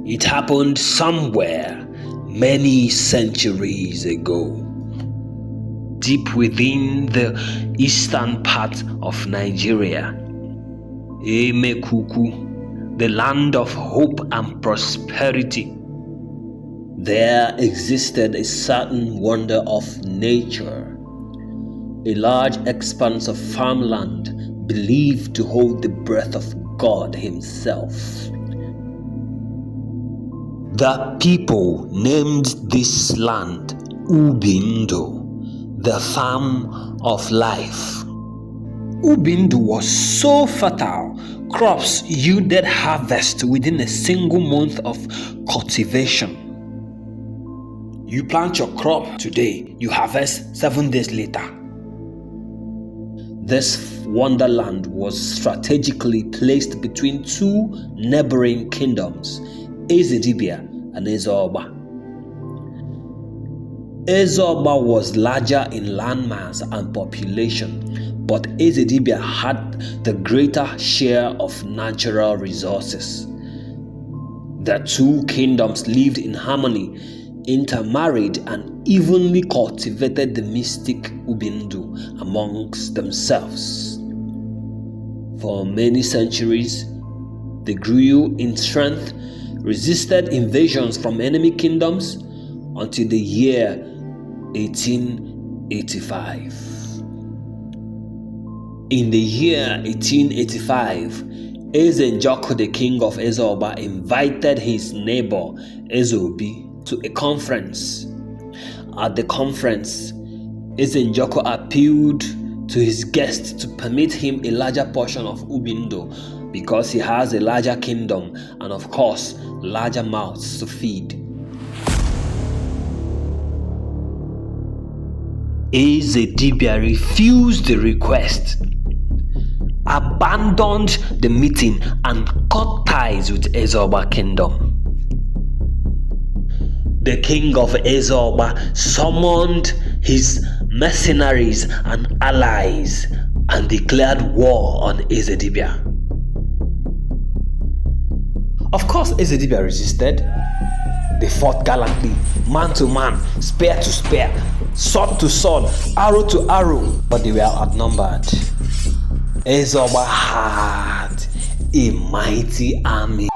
It happened somewhere many centuries ago, deep within the eastern part of Nigeria. Emekuku, the land of hope and prosperity. There existed a certain wonder of nature, a large expanse of farmland believed to hold the breath of God Himself. The people named this land Ubindu, the farm of life. Ubindu was so fertile, crops yielded harvest within a single month of cultivation. You plant your crop today, you harvest 7 days later. This wonderland was strategically placed between two neighboring kingdoms, Ezedibia and Ezeogba. Ezeogba was larger in landmass and population, but Ezedibia had the greater share of natural resources. The two kingdoms lived in harmony, intermarried, and evenly cultivated the mystic Ubindu amongst themselves. For many centuries, they grew in strength, resisted invasions from enemy kingdoms until the year 1885. In the year 1885, Ezeogba, the king of Ezeogba, invited his neighbor Ezeobi to a conference. At the conference, Ezeogba appealed to his guest to permit him a larger portion of Ubindu because he has a larger kingdom and, of course, larger mouths to feed. Ezedibia refused the request, abandoned the meeting, and cut ties with Ezeogba kingdom. The king of Ezeogba summoned his mercenaries and allies and declared war on Ezedibia. Of course, Ezedibia resisted. They fought gallantly, man to man, spear to spear, sword to sword, arrow to arrow, but they were outnumbered. Ezeogba had a mighty army.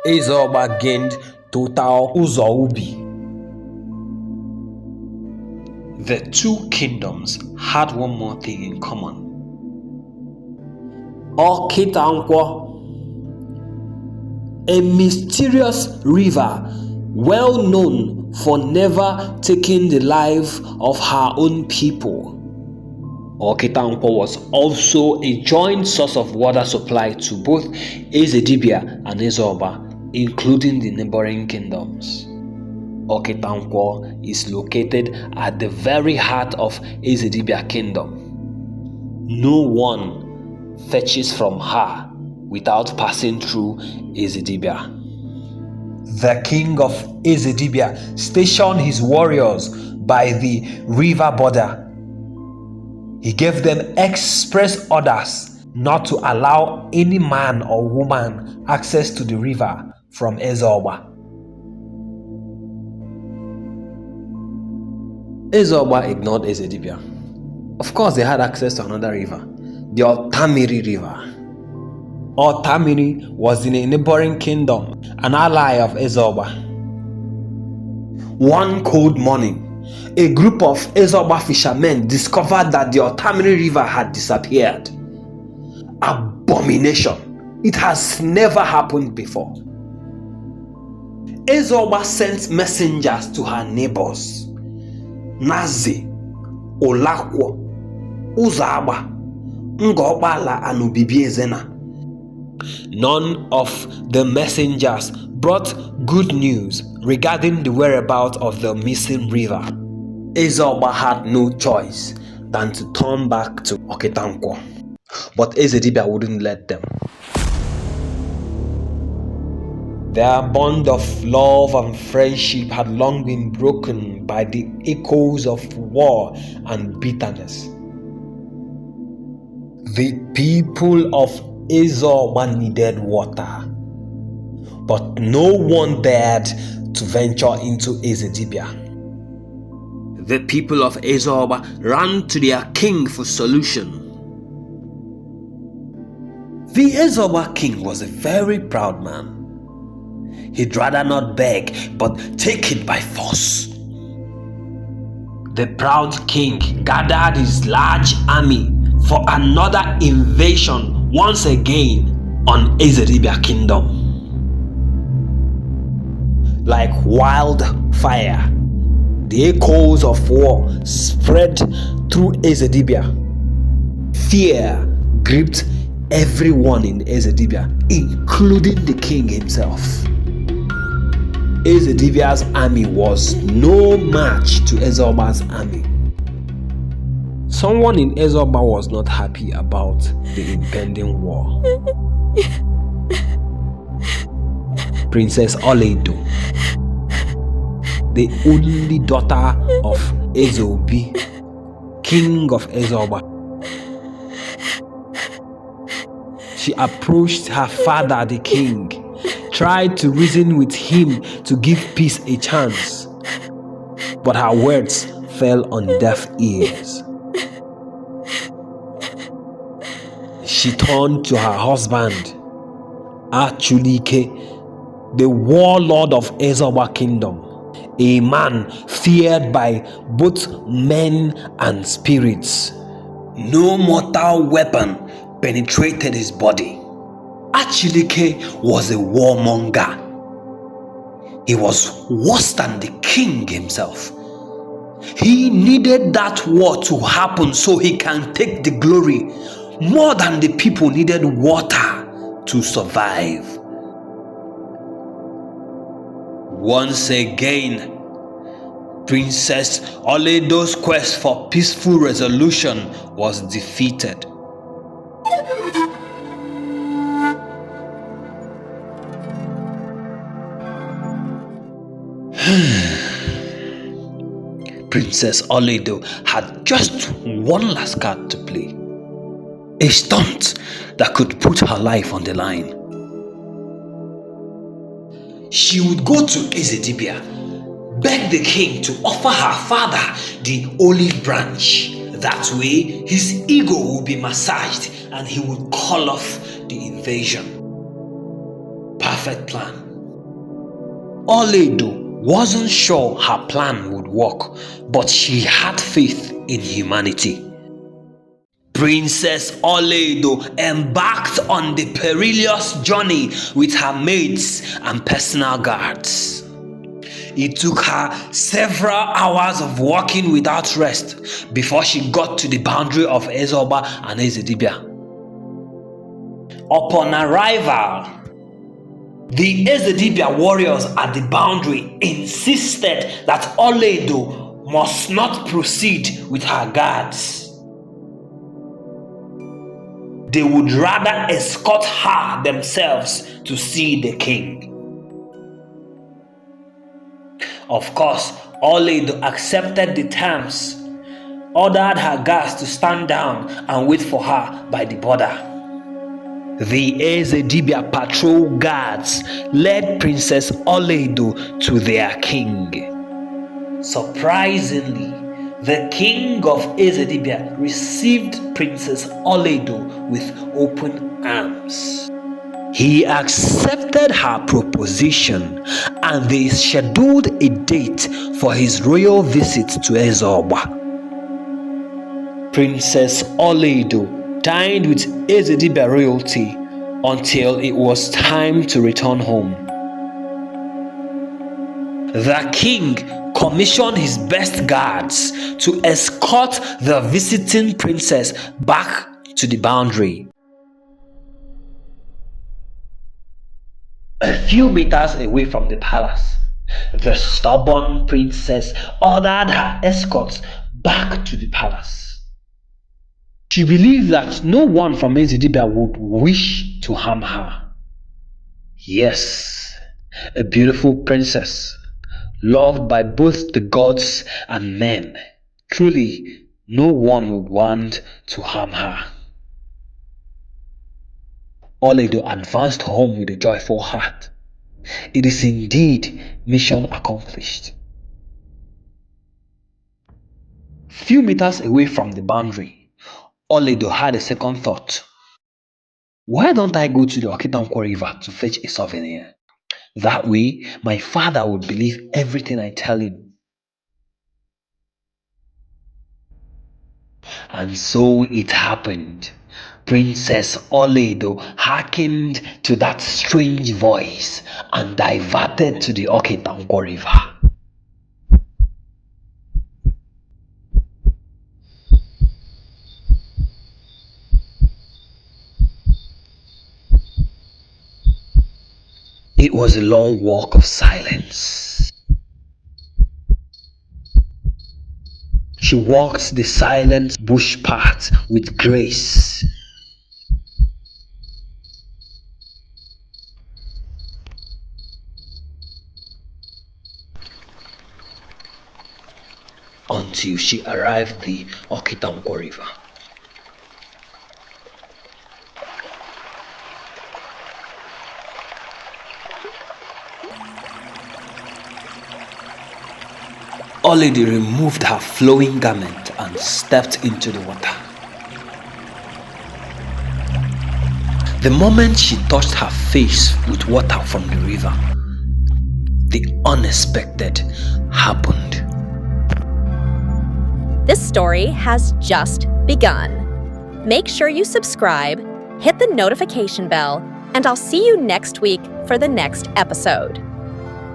Ezeogba gained total Uzoubi. The two kingdoms had one more thing in common. Okitankwo, a mysterious river well known for never taking the life of her own people. Okitankwo was also a joint source of water supply to both Ezedibia and Ezeogba, including the neighboring kingdoms. Okitankwo is located at the very heart of Ezedibia kingdom. No one fetches from her without passing through Ezedibia. The king of Ezedibia stationed his warriors by the river border. He gave them express orders not to allow any man or woman access to the river from Ezeogba. Ezeogba ignored Ezedibia. Of course, they had access to another river, the Otamiri River. Otamiri was in a neighboring kingdom, an ally of Ezeogba. One cold morning, a group of Ezeogba fishermen discovered that the Otamiri River had disappeared. Abomination! It has never happened before. Ezeogba sent messengers to her neighbors, Nazi, Olakwo, Uzaba, Ngobala, and Ubibiezena. None of the messengers brought good news regarding the whereabouts of the missing river. Ezeogba had no choice than to turn back to Okitankwo, but Ezedibia wouldn't let them. Their bond of love and friendship had long been broken by the echoes of war and bitterness. The people of Ezeogba needed water, but no one dared to venture into Ezedibia. The people of Ezeogba ran to their king for solution. The Ezeogba king was a very proud man. He'd rather not beg, but take it by force. The proud king gathered his large army for another invasion once again on Ezedibia kingdom. Like wildfire, the echoes of war spread through Ezedibia. Fear gripped everyone in Ezedibia, including the king himself. Ezedibia's army was no match to Ezeogba's army. Someone in Ezeogba was not happy about the impending war. Princess Oledo, the only daughter of Ezeobi, king of Ezeogba. She approached her father, the king, tried to reason with him to give peace a chance, but her words fell on deaf ears. She turned to her husband, Achulike, the warlord of Ezeogba kingdom, a man feared by both men and spirits. No mortal weapon penetrated his body. Achulike was a warmonger. He was worse than the king himself. He needed that war to happen so he can take the glory more than the people needed water to survive. Once again, Princess Oledo's quest for peaceful resolution was defeated. Princess Oledo had just one last card to play. A stunt that could put her life on the line. She would go to Ezedibia, beg the king to offer her father the olive branch. That way, his ego would be massaged and he would call off the invasion. Perfect plan. Oledo wasn't sure her plan would work, but she had faith in humanity. Princess Oledo embarked on the perilous journey with her maids and personal guards. It took her several hours of walking without rest before she got to the boundary of Ezeogba and Ezedibia. Upon arrival, the Ezedibia warriors at the boundary insisted that Oledo must not proceed with her guards. They would rather escort her themselves to see the king. Of course, Oledo accepted the terms, ordered her guards to stand down and wait for her by the border. The Ezedibia patrol guards led Princess Oledo to their king. Surprisingly, the king of Ezedibia received Princess Oledo with open arms. He accepted her proposition and they scheduled a date for his royal visit to Ezeogba. Princess Oledo dined with Ezedibia royalty until it was time to return home. The king commissioned his best guards to escort the visiting princess back to the boundary. A few meters away from the palace, the stubborn princess ordered her escorts back to the palace. She believed that no one from Ezedibia would wish to harm her. Yes, a beautiful princess, loved by both the gods and men. Truly, no one would want to harm her. Oledo advanced home with a joyful heart. It is indeed mission accomplished. Few meters away from the boundary, Oledo had a second thought. Why don't I go to the Okitankwo river to fetch a souvenir? That way, my father would believe everything I tell him. And so it happened. Princess Oledo hearkened to that strange voice and diverted to the Okitankwo river. It was a long walk of silence. She walked the silent bush path with grace. Until she arrived the Okitankwo river. Oledo removed her flowing garment and stepped into the water. The moment she touched her face with water from the river, the unexpected happened. This story has just begun. Make sure you subscribe, hit the notification bell, and I'll see you next week for the next episode.